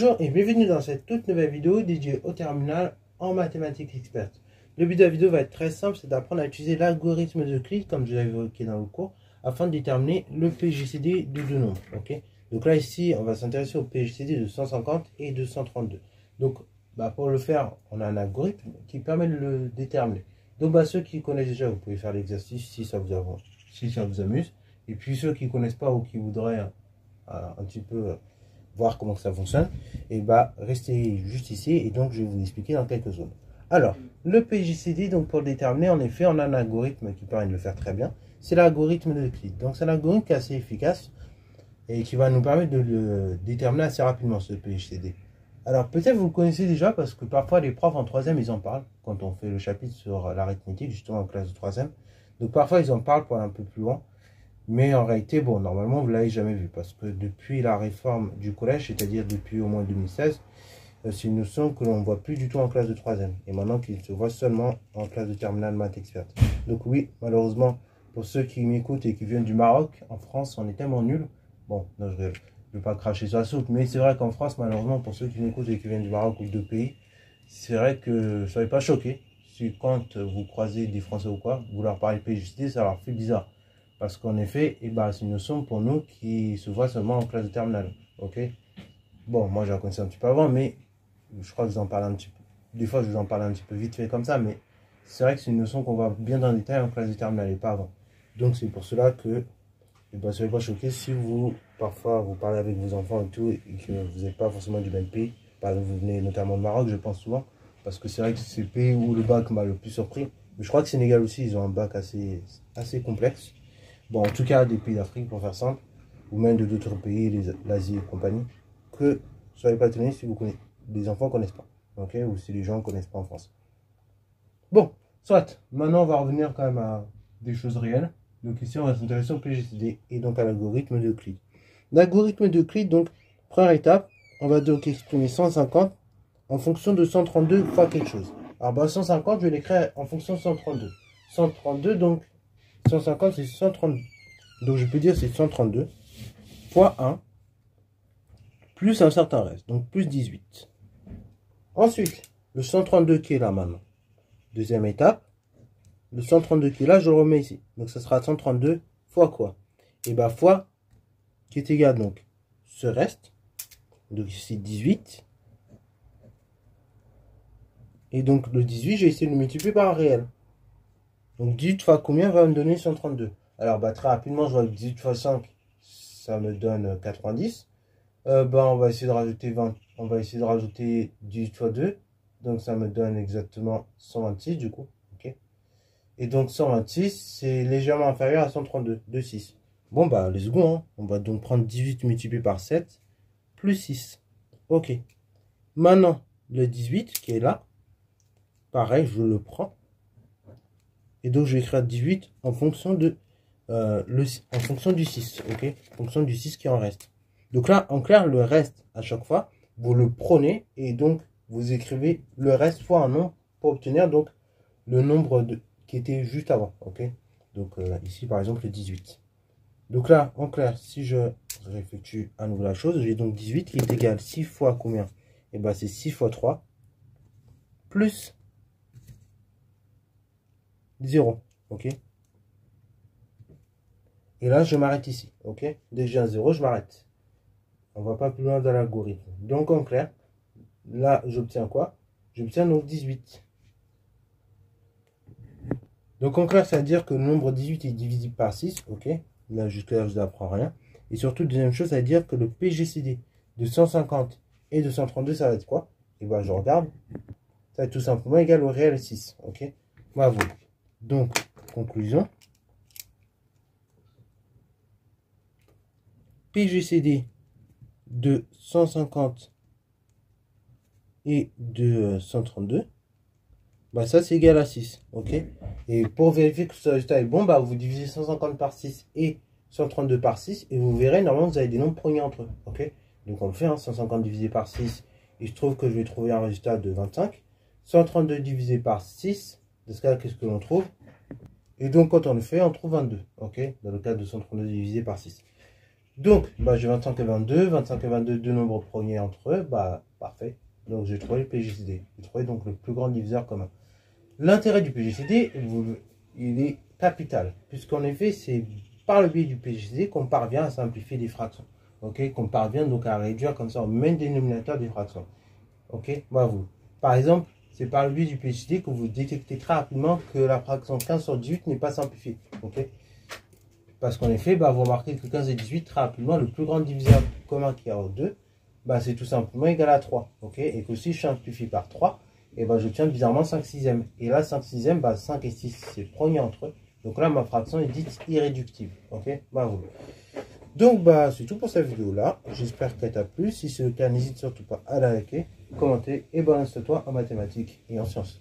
Bonjour et bienvenue dans cette toute nouvelle vidéo dédiée au terminal en mathématiques expertes. Le but de la vidéo va être très simple, c'est d'apprendre à utiliser l'algorithme d'Euclide, comme je l'avais évoqué dans le cours, afin de déterminer le PGCD de deux nombres. Donc là ici, on va s'intéresser au PGCD de 150 et de 132. Donc pour le faire, on a un algorithme qui permet de le déterminer. Donc ceux qui connaissent déjà, vous pouvez faire l'exercice si ça vous amuse. Et puis ceux qui ne connaissent pas ou qui voudraient un petit peu voir comment ça fonctionne, et restez juste ici et donc je vais vous expliquer dans quelques secondes. Alors, le PGCD, donc pour le déterminer, en effet, on a un algorithme qui permet de le faire très bien. C'est l'algorithme d'Euclide. Donc c'est un algorithme qui est assez efficace et qui va nous permettre de le déterminer assez rapidement, ce PGCD. Alors peut-être vous le connaissez déjà parce que parfois les profs en troisième ils en parlent quand on fait le chapitre sur l'arithmétique, justement en classe de troisième. Donc parfois ils en parlent pour aller un peu plus loin. Mais en réalité, bon, normalement, vous ne l'avez jamais vu parce que depuis la réforme du collège, c'est-à-dire depuis au moins 2016, c'est une notion que l'on ne voit plus du tout en classe de troisième. Et maintenant qu'il se voit seulement en classe de terminale maths experte. Donc oui, malheureusement, pour ceux qui m'écoutent et qui viennent du Maroc, en France, on est tellement nuls. Bon, non, je ne vais pas cracher sur la soupe, mais c'est vrai qu'en France, malheureusement, pour ceux qui m'écoutent et qui viennent du Maroc ou d'autres pays, c'est vrai que ne soyez pas choqués si quand vous croisez des Français ou quoi, vous leur parlez PGCD, ça leur fait bizarre. Parce qu'en effet, c'est une notion pour nous qui se voit seulement en classe de terminale. Bon, moi je la connaissais un petit peu avant, mais je crois que je vous en parle un petit peu. Des fois, je vous en parle un petit peu vite fait comme ça, mais c'est vrai que c'est une notion qu'on voit bien dans le détail en classe de terminale et pas avant. Donc c'est pour cela que soyez pas choqués si vous, parfois, vous parlez avec vos enfants et tout, et que vous n'êtes pas forcément du même pays. Par exemple, vous venez notamment de Maroc, je pense souvent, parce que c'est vrai que c'est le pays où le bac m'a le plus surpris. Mais je crois que Sénégal aussi, ils ont un bac assez complexe. Bon, en tout cas, des pays d'Afrique, pour faire simple, ou même de d'autres pays, l'Asie et compagnie, que soyez pas étonnés si vous connaissez, des enfants ne connaissent pas, ou si les gens ne connaissent pas en France. Bon, soit, maintenant on va revenir quand même à des choses réelles. Donc ici, on va s'intéresser au PGCD et donc à l'algorithme d'Euclide. L'algorithme d'Euclide, donc, première étape, on va donc exprimer 150 en fonction de 132 fois quelque chose. Alors, 150, je vais l'écrire en fonction de 132. 132, donc, 150, c'est 132. Donc, je peux dire c'est 132 fois 1 plus un certain reste. Donc, plus 18. Ensuite, le 132 qui est là maintenant. Deuxième étape. Le 132 qui est là, je le remets ici. Donc, ça sera 132 fois quoi? Et fois qui est égal donc ce reste. Donc, ici 18. Et donc, le 18, j'ai essayé de le multiplier par un réel. Donc 18 fois combien va me donner 132? Alors très rapidement, je vois que 18 fois 5, ça me donne 90. On va essayer de rajouter 20. On va essayer de rajouter 18 fois 2. Donc ça me donne exactement 126 du coup. Et donc 126, c'est légèrement inférieur à 132, de 6. Bon let's go, hein. On va donc prendre 18 multiplié par 7, plus 6. Ok. Maintenant, le 18 qui est là, pareil, je le prends. Et donc, je vais écrire 18 en fonction de en fonction du 6, en fonction du 6 qui en reste. Donc là, en clair, le reste, à chaque fois, vous le prenez et donc, vous écrivez le reste fois un nombre pour obtenir donc le nombre qui était juste avant, Donc ici, par exemple, le 18. Donc là, en clair, si je réeffectue à nouveau la chose, j'ai donc 18 qui est égal 6 fois combien? C'est 6 fois 3 plus 0, Et là, je m'arrête ici, Dès que j'ai un 0, je m'arrête. On va pas plus loin dans l'algorithme. Donc, en clair, là, j'obtiens quoi? J'obtiens donc 18. Donc, en clair, ça veut dire que le nombre 18 est divisible par 6, Là, jusque-là, je ne vous apprends rien. Et surtout, deuxième chose, ça veut dire que le PGCD de 150 et de 132, ça va être quoi? Je regarde. Ça va être tout simplement égal au réel 6, Voilà. Donc, conclusion. PGCD de 150 et de 132, ça c'est égal à 6, Et pour vérifier que ce résultat est bon, vous divisez 150 par 6 et 132 par 6, et vous verrez, normalement vous avez des nombres premiers entre eux, Donc on le fait, 150 divisé par 6, il se trouve que je vais trouver un résultat de 25. 132 divisé par 6, dans ce cas, qu'est-ce que l'on trouve? Et donc quand on le fait, on trouve 22, Dans le cas de 132 divisé par 6. Donc, bah, j'ai 25 et 22. 25 et 22, deux nombres premiers entre eux. Bah, parfait. Donc, j'ai trouvé le PGCD. J'ai trouvé donc le plus grand diviseur commun. L'intérêt du PGCD, il est capital. Puisqu'en effet, c'est par le biais du PGCD qu'on parvient à simplifier des fractions. Ok, qu'on parvient donc à réduire comme ça au même dénominateur des fractions. Ok, bah, par exemple, c'est par le biais du PGCD que vous détectez très rapidement que la fraction 15 sur 18 n'est pas simplifiée. Ok. Parce qu'en effet, bah, vous remarquez que 15 et 18, très rapidement, le plus grand diviseur commun qu'il y a aux deux, bah, c'est tout simplement égal à 3. Okay, et que si je simplifie par 3, et bah, j'obtiens bizarrement 5 sixièmes. Et là, 5 sixièmes, bah, 5 et 6, c'est premier entre eux. Donc là, ma fraction est dite irréductible. Ok, bah, donc, bah, c'est tout pour cette vidéo-là. J'espère qu'elle t'a plu. Si c'est le cas, n'hésite surtout pas à la liker, commenter et balance-toi en mathématiques et en sciences.